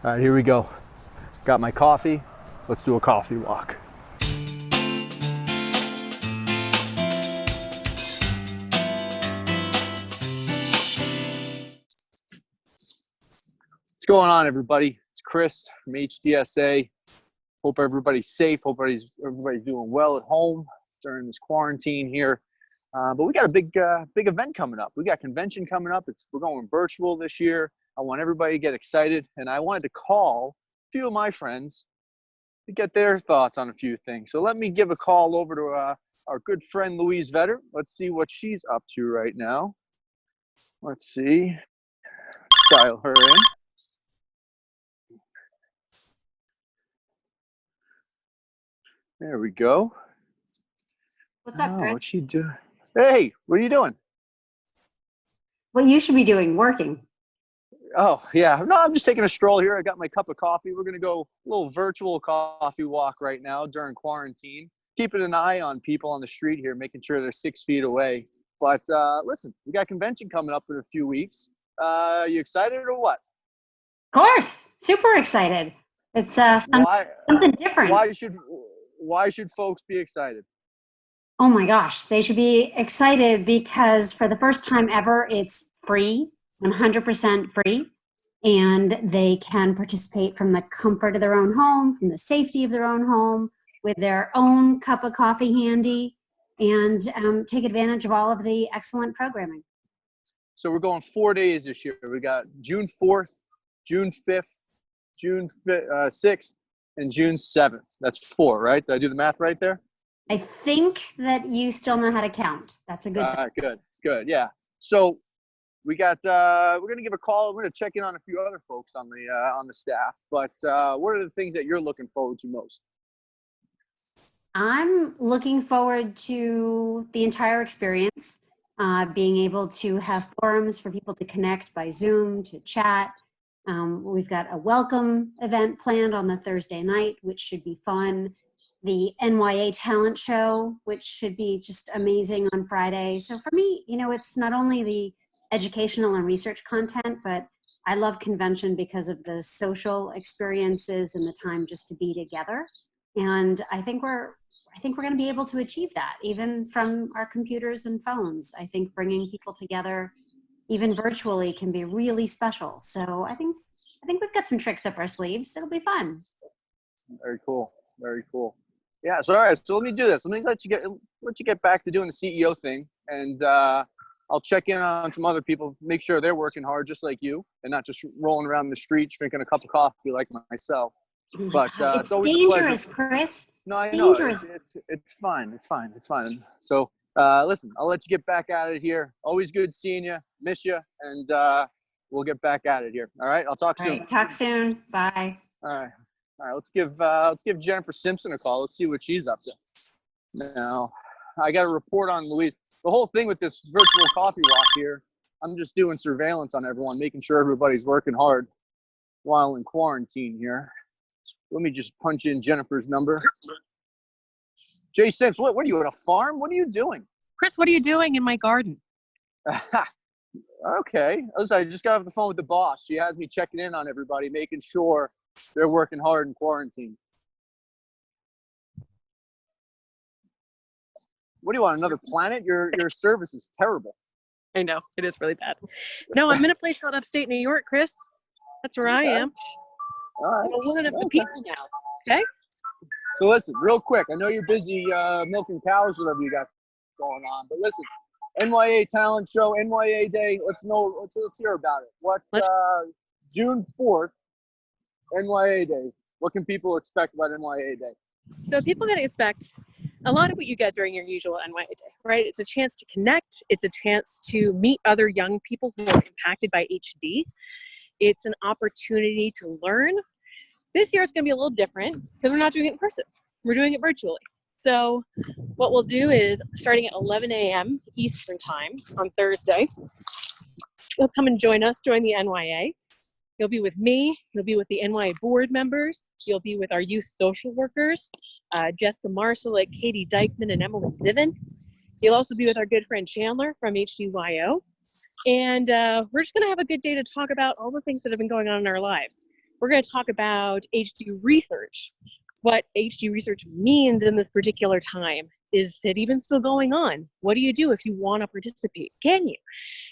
All right, here we go. Got my coffee. Let's do a coffee walk. What's going on, everybody? It's Chris from HDSA. Hope everybody's safe. Hope everybody's doing well at home during this quarantine here. But we got a big event coming up. We got convention coming up. We're going virtual this year. I want everybody to get excited, and I wanted to call a few of my friends to get their thoughts on a few things. So let me give a call over to our good friend Louise Vetter. Let's see what she's up to right now. Let's see. Let's dial her in. There we go. What's up, Chris? What's she doing? Hey, what are you doing? What you should be doing, working. Oh, yeah. No, I'm just taking a stroll here. I got my cup of coffee. We're going to go a little virtual coffee walk right now during quarantine. Keeping an eye on people on the street here, making sure they're 6 feet away. But listen, we got convention coming up in a few weeks. You excited or what? Of course. Super excited. It's something different. Why should folks be excited? Oh my gosh. They should be excited because for the first time ever, it's free. 100% free, and they can participate from the comfort of their own home, from the safety of their own home, with their own cup of coffee handy, and take advantage of all of the excellent programming. So we're going 4 days this year. We got June 4th, June 5th, June 6th, and June 7th. That's 4, right? Did I do the math right there? I think that you still know how to count. That's a good thing. Good, yeah. So we got, we're going to give a call. We're going to check in on a few other folks on the staff. But what are the things that you're looking forward to most? I'm looking forward to the entire experience, being able to have forums for people to connect by Zoom, to chat. We've got a welcome event planned on the Thursday night, which should be fun. The NYA talent show, which should be just amazing on Friday. So for me, it's not only the educational and research content, but I love convention because of the social experiences and the time just to be together. And I think we're going to be able to achieve that even from our computers and phones. I think bringing people together, even virtually, can be really special. So I think we've got some tricks up our sleeves. It'll be fun. Very cool. Very cool. Yeah. So all right. So let me do this. Let me let you get back to doing the CEO thing, and I'll check in on some other people, make sure they're working hard just like you, and not just rolling around the streets drinking a cup of coffee like myself. But it's always dangerous, a pleasure. Chris. No, I dangerous. know. It's fine. It's fine. So listen, I'll let you get back at it here. Always good seeing you. Miss you, and we'll get back at it here. All right. I'll talk soon. Right, talk soon. Bye. All right. Let's give Jennifer Simpson a call. Let's see what she's up to. Now, I got a report on Louise. The whole thing with this virtual coffee walk here, I'm just doing surveillance on everyone, making sure everybody's working hard while in quarantine here. Let me just punch in Jennifer's number. Jay Sims, what are you at a farm? What are you doing? Chris, what are you doing in my garden? Okay. Listen, I just got off the phone with the boss. She has me checking in on everybody, making sure they're working hard in quarantine. What do you want, another planet? Your service is terrible. I know, it is really bad. No, I'm in a place called upstate New York, Chris. That's where I am. All right. I'm one of the people now, okay? So listen, real quick. I know you're busy milking cows, whatever you got going on. But listen, NYA talent show, NYA day. Let's hear about it. June 4th, NYA day. What can people expect about NYA day? So people can expect a lot of what you get during your usual NYA day, right? It's a chance to connect. It's a chance to meet other young people who are impacted by HD. It's an opportunity to learn. This year it's going to be a little different because we're not doing it in person. We're doing it virtually. So what we'll do is starting at 11 a.m. Eastern time on Thursday, you'll come and join the NYA. You'll be with me. You'll be with the NYA board members. You'll be with our youth social workers, Jessica Marsalek, Katie Dykman, and Emily Ziven. You'll also be with our good friend Chandler from HDYO. And we're just going to have a good day to talk about all the things that have been going on in our lives. We're going to talk about HD research, what HD research means in this particular time. Is it even still going on? What do you do if you want to participate? Can you?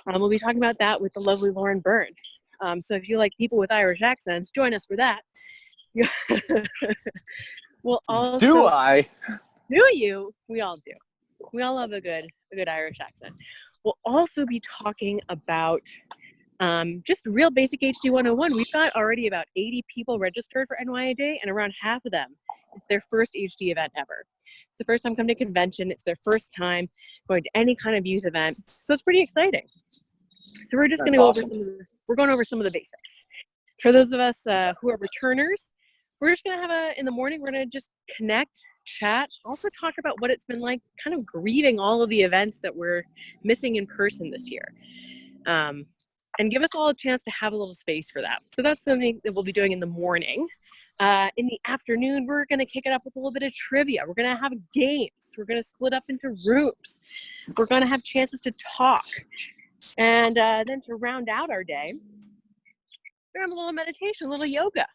We'll be talking about that with the lovely Lauren Byrne. So if you like people with Irish accents, join us for that. We'll also, Do I? do you? We all do. We all love a good Irish accent. We'll also be talking about just real basic HD 101. We've got already about 80 people registered for NYA Day, and around half of them, it's their first HD event ever. It's the first time coming to convention. It's their first time going to any kind of youth event. So it's pretty exciting. So we're just going to go over we're going over some of the basics. For those of us who are returners, we're just going to have in the morning, we're going to just connect, chat, also talk about what it's been like kind of grieving all of the events that we're missing in person this year. And give us all a chance to have a little space for that. So that's something that we'll be doing in the morning. In the afternoon, we're going to kick it up with a little bit of trivia. We're going to have games. We're going to split up into rooms. We're going to have chances to talk. And then to round out our day, we're going to have a little meditation, a little yoga.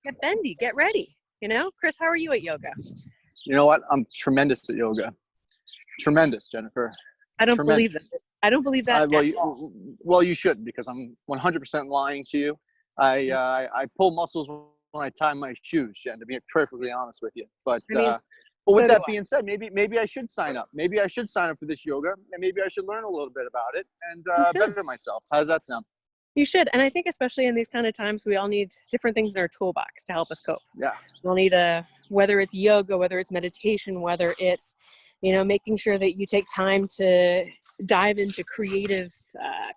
Get bendy, get ready. You know, Chris, how are you at yoga? You know what? I'm tremendous at yoga. Tremendous, Jennifer. I don't Tremendous. believe that. I don't believe that. Well, you shouldn't, because I'm 100% lying to you. I pull muscles when I tie my shoes, Jen, to be perfectly honest with you. But but with that being said, maybe I should sign up. Maybe I should sign up for this yoga, and maybe I should learn a little bit about it and better myself. How does that sound? You should. And I think especially in these kind of times, we all need different things in our toolbox to help us cope. Yeah. We'll need whether it's yoga, whether it's meditation, whether it's, making sure that you take time to dive into creative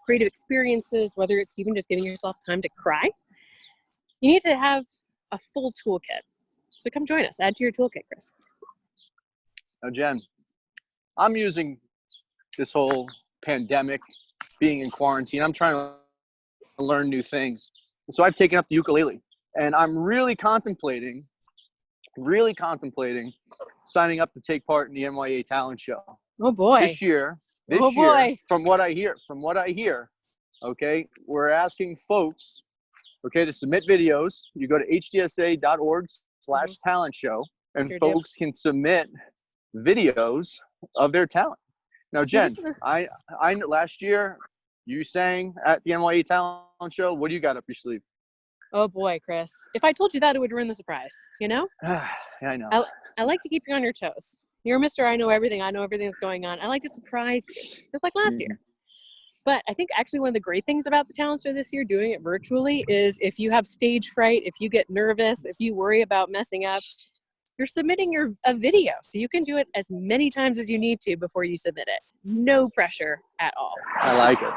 experiences, whether it's even just giving yourself time to cry. You need to have a full toolkit. So come join us. Add to your toolkit, Chris. Now, Jen, I'm using this whole pandemic, being in quarantine. I'm trying to learn new things. So I've taken up the ukulele, and I'm really contemplating signing up to take part in the NYA talent show. Oh boy. This year, from what I hear, okay, we're asking folks, okay, to submit videos. You go to hdsa.org/talent show, and folks can submit videos of their talent. Now, Jen, I last year you sang at the NYA talent show. What do you got up your sleeve? Oh boy, Chris. If I told you that, it would ruin the surprise, Yeah, I know. I like to keep you on your toes. You're Mr. I know everything. I know everything that's going on. I like to surprise you, just like last year. But I think actually one of the great things about the talent show this year, doing it virtually, is if you have stage fright, if you get nervous, if you worry about messing up, you're submitting a video. So you can do it as many times as you need to before you submit it. No pressure at all. I like it.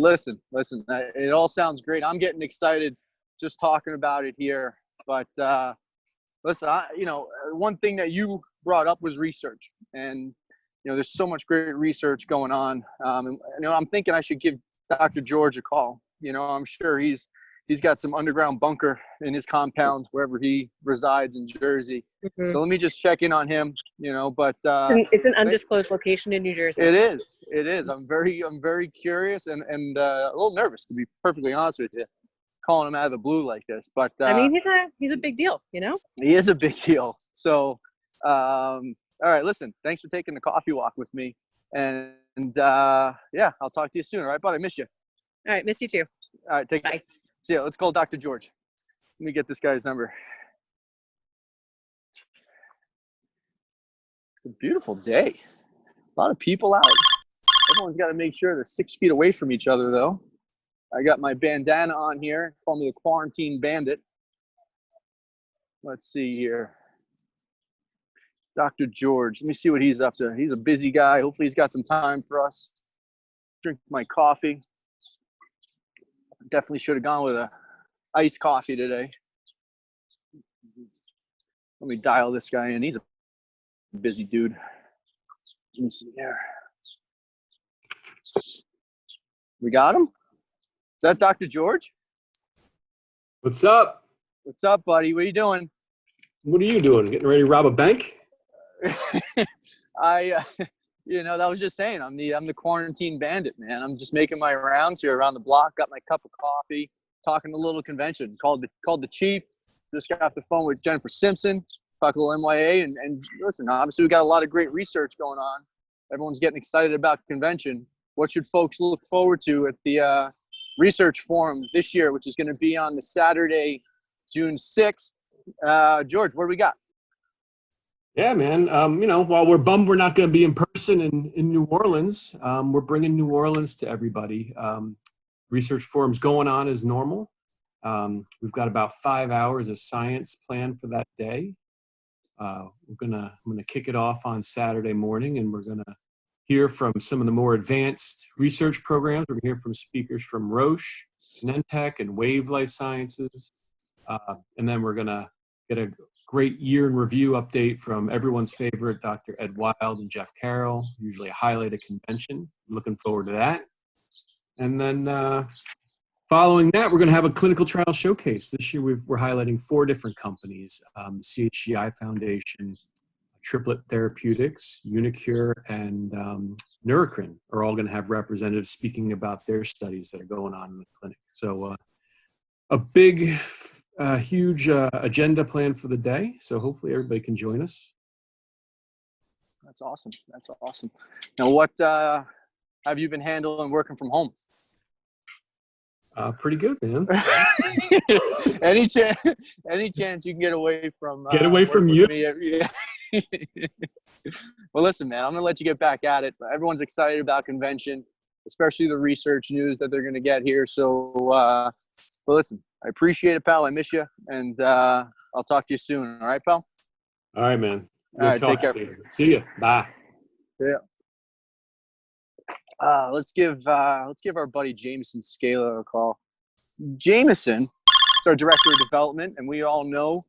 Listen, it all sounds great. I'm getting excited just talking about it here. But listen, one thing that you brought up was research. And, there's so much great research going on. I'm thinking I should give Dr. George a call. I'm sure he's got some underground bunker in his compound wherever he resides in Jersey. Mm-hmm. So let me just check in on him, but it's an undisclosed location in New Jersey. It is. I'm very curious and a little nervous, to be perfectly honest with you, calling him out of the blue like this. But he's a big deal, He is a big deal. So all right, listen, thanks for taking the coffee walk with me. And I'll talk to you soon. All right, bud, I miss you. All right, miss you too. All right, take care. See ya. Let's call Dr. George. Let me get this guy's number. It's a beautiful day. A lot of people out. Everyone's got to make sure they're 6 feet away from each other, though. I got my bandana on here. Call me the quarantine bandit. Let's see here. Dr. George. Let me see what he's up to. He's a busy guy. Hopefully he's got some time for us. Drink my coffee. Definitely should have gone with a iced coffee today. Let me dial this guy in. He's a busy dude. Let me see here. We got him? Is that Dr. George? What's up? What's up, buddy? What are you doing? What are you doing? Getting ready to rob a bank? I was just saying, I'm the quarantine bandit, man. I'm just making my rounds here around the block. Got my cup of coffee, talking a little convention. Called the chief. Just got off the phone with Jennifer Simpson. Talk a little MYA, and listen. Obviously, we got a lot of great research going on. Everyone's getting excited about the convention. What should folks look forward to at the research forum this year, which is going to be on the Saturday, June 6th? George, what do we got? Yeah, man. While we're bummed we're not going to be in person in New Orleans, we're bringing New Orleans to everybody. Research forum's going on as normal. We've got about 5 hours of science planned for that day. I'm gonna kick it off on Saturday morning, and we're gonna hear from some of the more advanced research programs. We're gonna hear from speakers from Roche, Genentech, and Wave Life Sciences, and then we're gonna get a great year in review update from everyone's favorite Dr. Ed Wild and Jeff Carroll, usually a highlight of convention. I'm looking forward to that. And then following that, we're going to have a clinical trial showcase. This year we're highlighting 4 different companies, the CHGI Foundation, Triplet Therapeutics, Unicure, and Neurocrine are all going to have representatives speaking about their studies that are going on in the clinic. So a big, huge agenda planned for the day. So hopefully everybody can join us. That's awesome. That's awesome. Now, what have you been handling working from home? Pretty good, man. Any chance you can get away from you? Yeah. Well, listen, man, I'm gonna let you get back at it. Everyone's excited about convention, especially the research news that they're gonna get here. So, well, listen, I appreciate it, pal. I miss you, and I'll talk to you soon. All right, pal. All right, man. All right, take care. See ya. Bye. Yeah. Let's give our buddy Jameson Skala a call. Jameson is our director of development, and we all know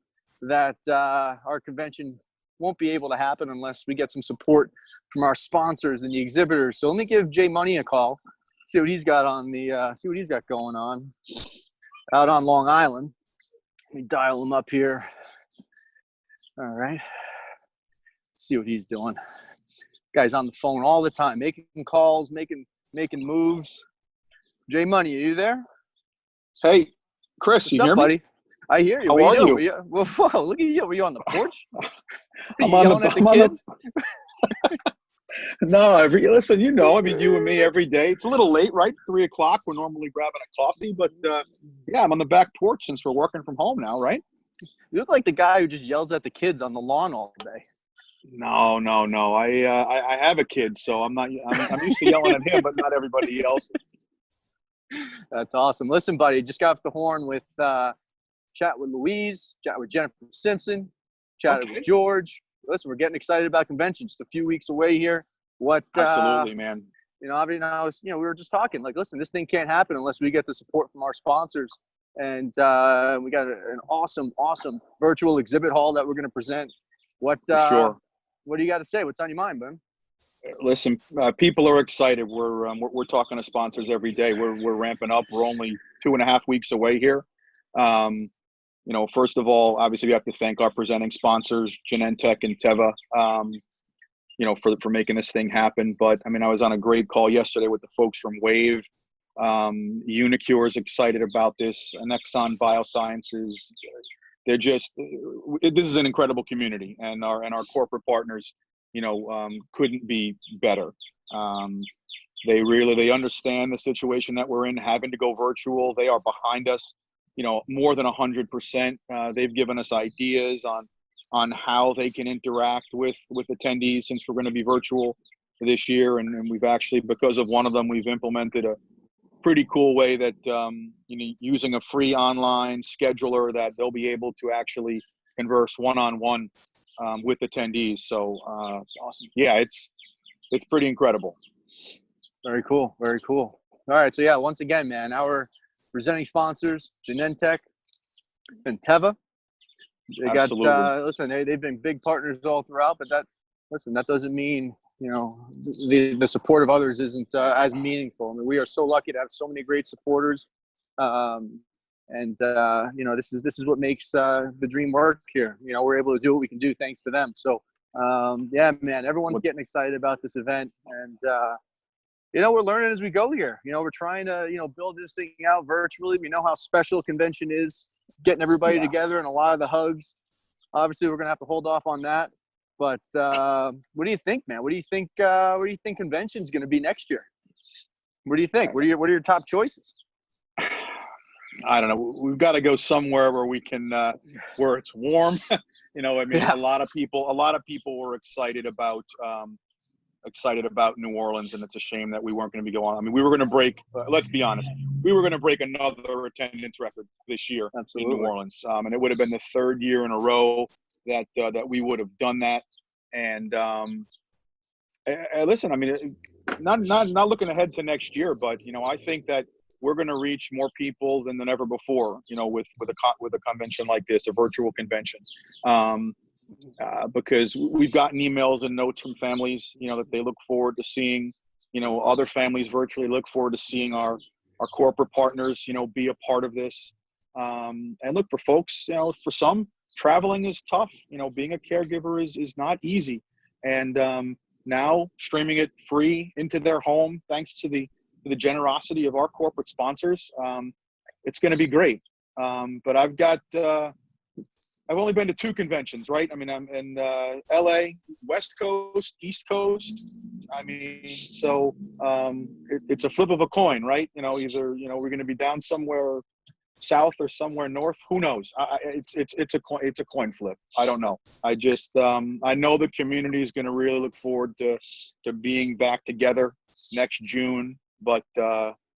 that our convention won't be able to happen unless we get some support from our sponsors and the exhibitors. So let me give Jay Money a call, see what he's got going on out on Long Island. Let me dial him up here. All right. Let's see what he's doing. Guy's on the phone all the time, making calls, making moves. Jay Money, are you there? Hey, Chris, What's you up, hear buddy? me? I hear you. How What are doing? you? Well, whoa, look at you. Were you on the porch? I'm you on yelling the- at the I'm on the- kids? No, listen, you and me every day. It's a little late, right? 3 o'clock. We're normally grabbing a coffee, but yeah, I'm on the back porch since we're working from home now, right? You look like the guy who just yells at the kids on the lawn all day. No. I have a kid, so I'm used to yelling at him, but not everybody else. That's awesome. Listen, buddy, just got off the horn with chat with Louise, chat with Jennifer Simpson, chatted with George. Listen, we're getting excited about convention. Just a few weeks away here. Absolutely, man. You know, obviously, we were just talking like, listen, this thing can't happen unless we get the support from our sponsors. And we got an awesome virtual exhibit hall that we're going to present. Sure. What do you got to say? What's on your mind, man? Listen, people are excited. We're talking to sponsors every day. We're ramping up. We're only 2.5 weeks away here. First of all, obviously we have to thank our presenting sponsors, Genentech and Teva, for making this thing happen. But I mean, I was on a great call yesterday with the folks from Wave. Unicure is excited about this. Annexon Biosciences. This is an incredible community, and our corporate partners, couldn't be better. They understand the situation that we're in, having to go virtual. They are behind us, more than 100%. They've given us ideas on how they can interact with attendees since we're going to be virtual this year. And we've actually, because of one of them, we've implemented a pretty cool way that, using a free online scheduler that they'll be able to actually converse one-on-one with attendees. So it's awesome. Yeah, it's pretty incredible. Very cool. Very cool. All right. So yeah, once again, man, our presenting sponsors, Genentech and Teva. They got, listen, they've been big partners all throughout, but that doesn't mean, the support of others isn't as meaningful. I mean, we are so lucky to have so many great supporters. This is what makes the dream work here. We're able to do what we can do thanks to them. So, yeah, man, everyone's getting excited about this event. And we're learning as we go here. We're trying to, build this thing out virtually. We know how special a convention is, getting everybody together and a lot of the hugs. Obviously, we're going to have to hold off on that. But what do you think, man? What do you think convention's going to be next year? What do you think? What are your top choices? I don't know. We've got to go somewhere where we can, where it's warm. A lot of people were excited about New Orleans, and it's a shame that we weren't going to be going. I mean, we were going to break. Let's be honest. We were going to break another attendance record this year in New Orleans, and it would have been the third year in a row that we would have done that. And listen, I mean, not looking ahead to next year, but I think that we're going to reach more people than ever before. With a convention like this, a virtual convention. Because we've gotten emails and notes from families, that they look forward to seeing, other families virtually look forward to seeing our corporate partners, be a part of this. And look, for folks, for some, traveling is tough. Being a caregiver is not easy. And now streaming it free into their home, thanks to the generosity of our corporate sponsors, it's going to be great. But I've only been to 2 conventions, right? I mean, I'm in LA, West Coast, East Coast. I mean, so it's a flip of a coin, right? Either, we're going to be down somewhere south or somewhere north. Who knows? It's a coin flip. I don't know. I just, I know the community is going to really look forward to being back together next June. But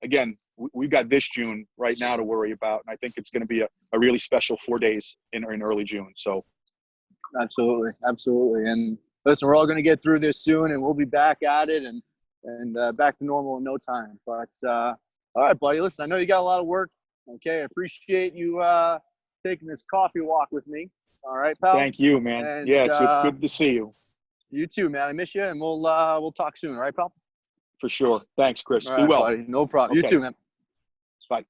again, we've got this June right now to worry about, and I think it's going to be a really special 4 days in early June. So, absolutely. And listen, we're all going to get through this soon, and we'll be back at it and back to normal in no time. But all right, buddy. Listen, I know you got a lot of work. Okay, I appreciate you taking this coffee walk with me. All right, pal. Thank you, man. And, it's good to see you. You too, man. I miss you, and we'll talk soon. All right, pal. For sure. Thanks, Chris. All Be right, well. buddy. No problem. Okay. You too, man. Bye.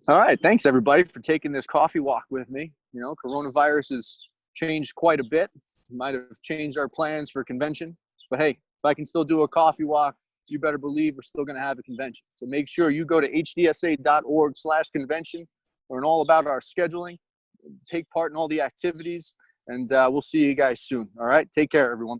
All right. Thanks, everybody, for taking this coffee walk with me. Coronavirus has changed quite a bit. Might have changed our plans for convention. But, hey, if I can still do a coffee walk, you better believe we're still going to have a convention. So make sure you go to hdsa.org/convention, learn all about our scheduling, take part in all the activities, and we'll see you guys soon. All right. Take care, everyone.